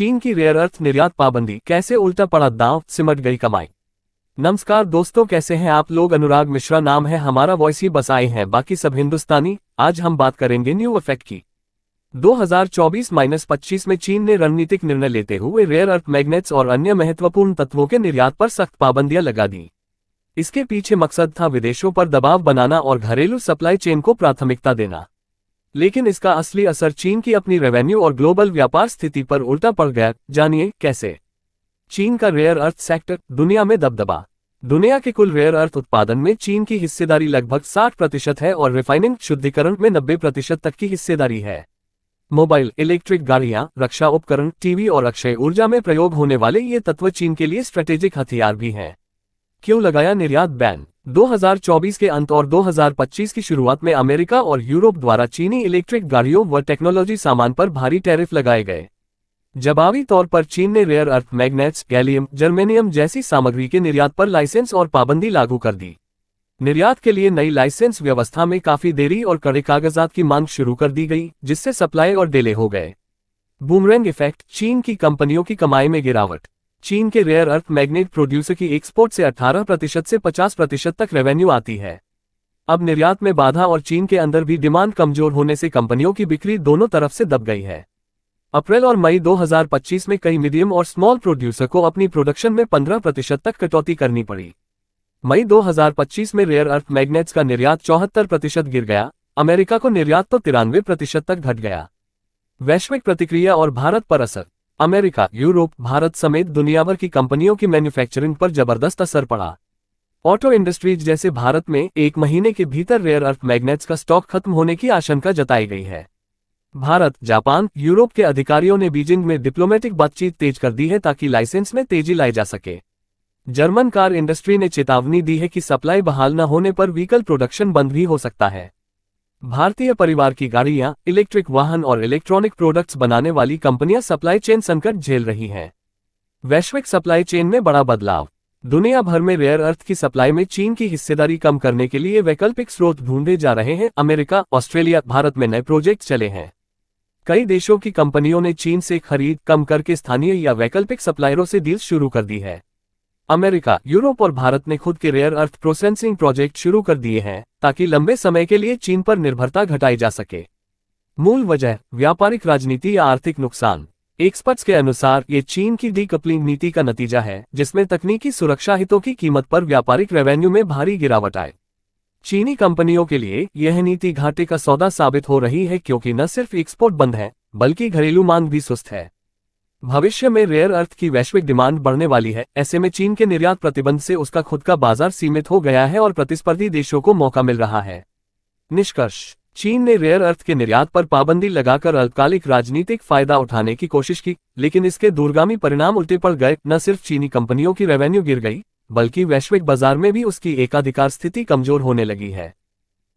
चीन की rare earth निर्यात पाबंदी, कैसे उल्टा पड़ा दांव, सिमट गई कमाई। नमस्कार दोस्तों, कैसे हैं आप लोग। अनुराग मिश्रा नाम है हमारा, वॉइस ही बस आए हैं बाकी सब हिंदुस्तानी। आज हम बात करेंगे न्यू इफेक्ट की। 2024-25 में चीन ने रणनीतिक निर्णय लेते हुए रेयर अर्थ मैग्नेट्स और अन्य महत्वपूर्ण तत्वों के निर्यात पर सख्त पाबंदियां लगा दी। इसके पीछे मकसद था विदेशों पर दबाव बनाना और घरेलू सप्लाई चेन को प्राथमिकता देना। लेकिन इसका असली असर चीन की अपनी रेवेन्यू और ग्लोबल व्यापार स्थिति पर उल्टा पड़ गया। जानिए कैसे। चीन का रेयर अर्थ सेक्टर, दुनिया में दबदबा। दुनिया के कुल रेयर अर्थ उत्पादन में चीन की हिस्सेदारी लगभग 60% है और रिफाइनिंग शुद्धिकरण में 90% तक की हिस्सेदारी है। मोबाइल, इलेक्ट्रिक गाड़ियां, रक्षा उपकरण, टीवी और अक्षय ऊर्जा में प्रयोग होने वाले ये तत्व चीन के लिए स्ट्रेटेजिक हथियार भी हैं। क्यों लगाया निर्यात बैन। 2024 के अंत और 2025 की शुरुआत में अमेरिका और यूरोप द्वारा चीनी इलेक्ट्रिक गाड़ियों व टेक्नोलॉजी सामान पर भारी टैरिफ लगाए गए। जवाबी तौर पर चीन ने rare earth magnets, gallium, germanium जैसी सामग्री के निर्यात पर लाइसेंस और पाबंदी लागू कर दी। निर्यात के लिए नई लाइसेंस व्यवस्था में काफी देरी और कड़े कागजात की मांग शुरू कर दी गई, जिससे सप्लाई और डिले हो गए। बूमरैंग इफेक्ट, चीन की कंपनियों की कमाई में गिरावट। चीन के रेयर अर्थ मैग्नेट प्रोड्यूसर की एक्सपोर्ट से 18% से 50% तक रेवेन्यू आती है। अब निर्यात में बाधा और चीन के अंदर भी डिमांड कमजोर होने से कंपनियों की बिक्री दोनों तरफ से दब गई है। अप्रैल और मई 2025 में कई मीडियम और स्मॉल प्रोड्यूसर को अपनी प्रोडक्शन में 15% तक कटौती करनी पड़ी। मई 2025 में रेयर अर्थ मैग्नेट्स का निर्यात 74% गिर गया। अमेरिका को निर्यात तो 93% तक घट गया। वैश्विक प्रतिक्रिया और भारत पर असर। अमेरिका, यूरोप, भारत समेत दुनिया भर की कंपनियों की मैन्युफैक्चरिंग पर जबरदस्त असर पड़ा। ऑटो इंडस्ट्रीज जैसे भारत में 1 महीने के भीतर रेयर अर्थ मैग्नेट्स का स्टॉक खत्म होने की आशंका जताई गई है। भारत, जापान, यूरोप के अधिकारियों ने बीजिंग में डिप्लोमेटिक बातचीत तेज कर दी है ताकि लाइसेंस में तेजी लाई जा सके। जर्मन कार इंडस्ट्री ने चेतावनी दी है कि सप्लाई बहाल न होने पर व्हीकल प्रोडक्शन बंद भी हो सकता है। भारतीय परिवार की गाड़ियां, इलेक्ट्रिक वाहन और इलेक्ट्रॉनिक प्रोडक्ट्स बनाने वाली कंपनियां सप्लाई चेन संकट झेल रही हैं। वैश्विक सप्लाई चेन में बड़ा बदलाव। दुनिया भर में रेयर अर्थ की सप्लाई में चीन की हिस्सेदारी कम करने के लिए वैकल्पिक स्रोत ढूंढे जा रहे हैं। अमेरिका, ऑस्ट्रेलिया, भारत में नए प्रोजेक्ट चले हैं। कई देशों की कंपनियों ने चीन से खरीद कम करके स्थानीय या वैकल्पिक सप्लायरों से डील शुरू कर दी है। अमेरिका, यूरोप और भारत ने खुद के रेयर अर्थ प्रोसेसिंग प्रोजेक्ट शुरू कर दिए हैं ताकि लंबे समय के लिए चीन पर निर्भरता घटाई जा सके। मूल वजह, व्यापारिक राजनीति या आर्थिक नुकसान। एक्सपर्ट्स के अनुसार ये चीन की डीकपलिंग नीति का नतीजा है, जिसमें तकनीकी सुरक्षा हितों की कीमत पर व्यापारिक रेवेन्यू में भारी गिरावट आए। चीनी कंपनियों के लिए यह नीति घाटे का सौदा साबित हो रही है, क्योंकि न सिर्फ एक्सपोर्ट बंद है बल्कि घरेलू मांग भी सुस्त है। भविष्य में रेयर अर्थ की वैश्विक डिमांड बढ़ने वाली है। ऐसे में चीन के निर्यात प्रतिबंध से उसका खुद का बाजार सीमित हो गया है और प्रतिस्पर्धी देशों को मौका मिल रहा है। निष्कर्ष, चीन ने रेयर अर्थ के निर्यात पर पाबंदी लगाकर अल्पकालिक राजनीतिक फायदा उठाने की कोशिश की, लेकिन इसके दूरगामी परिणाम उल्टे पड़ गए। न सिर्फ चीनी कंपनियों की रेवेन्यू गिर गई, बल्कि वैश्विक बाजार में भी उसकी एकाधिकार स्थिति कमजोर होने लगी है।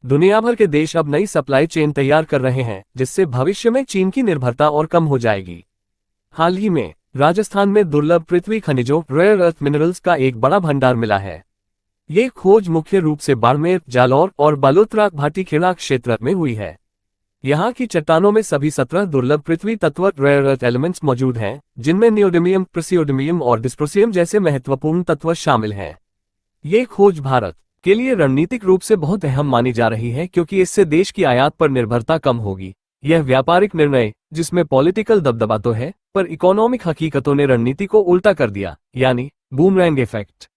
दुनिया भर के देश अब नई सप्लाई चेन तैयार कर रहे हैं, जिससे भविष्य में चीन की निर्भरता और कम हो जाएगी। हाल ही में राजस्थान में दुर्लभ पृथ्वी खनिजों, रेयर अर्थ मिनरल्स का एक बड़ा भंडार मिला है। ये खोज मुख्य रूप से बाड़मेर, जालौर और बालोतरा भाटीखेड़ा क्षेत्र में हुई है। यहाँ की चट्टानों में सभी 17 दुर्लभ पृथ्वी तत्व रेयर अर्थ एलिमेंट्स मौजूद हैं, जिनमें नियोडिमियम, प्रिसियोडिमियम और डिस्प्रोसियम जैसे महत्वपूर्ण तत्व शामिल हैं। ये खोज भारत के लिए रणनीतिक रूप से बहुत अहम मानी जा रही है, क्योंकि इससे देश की आयात पर निर्भरता कम होगी। यह व्यापारिक निर्णय, जिसमें पॉलिटिकल दबदबा तो है, पर इकोनॉमिक हकीकतों ने रणनीति को उल्टा कर दिया, यानी बूमरैंग इफेक्ट।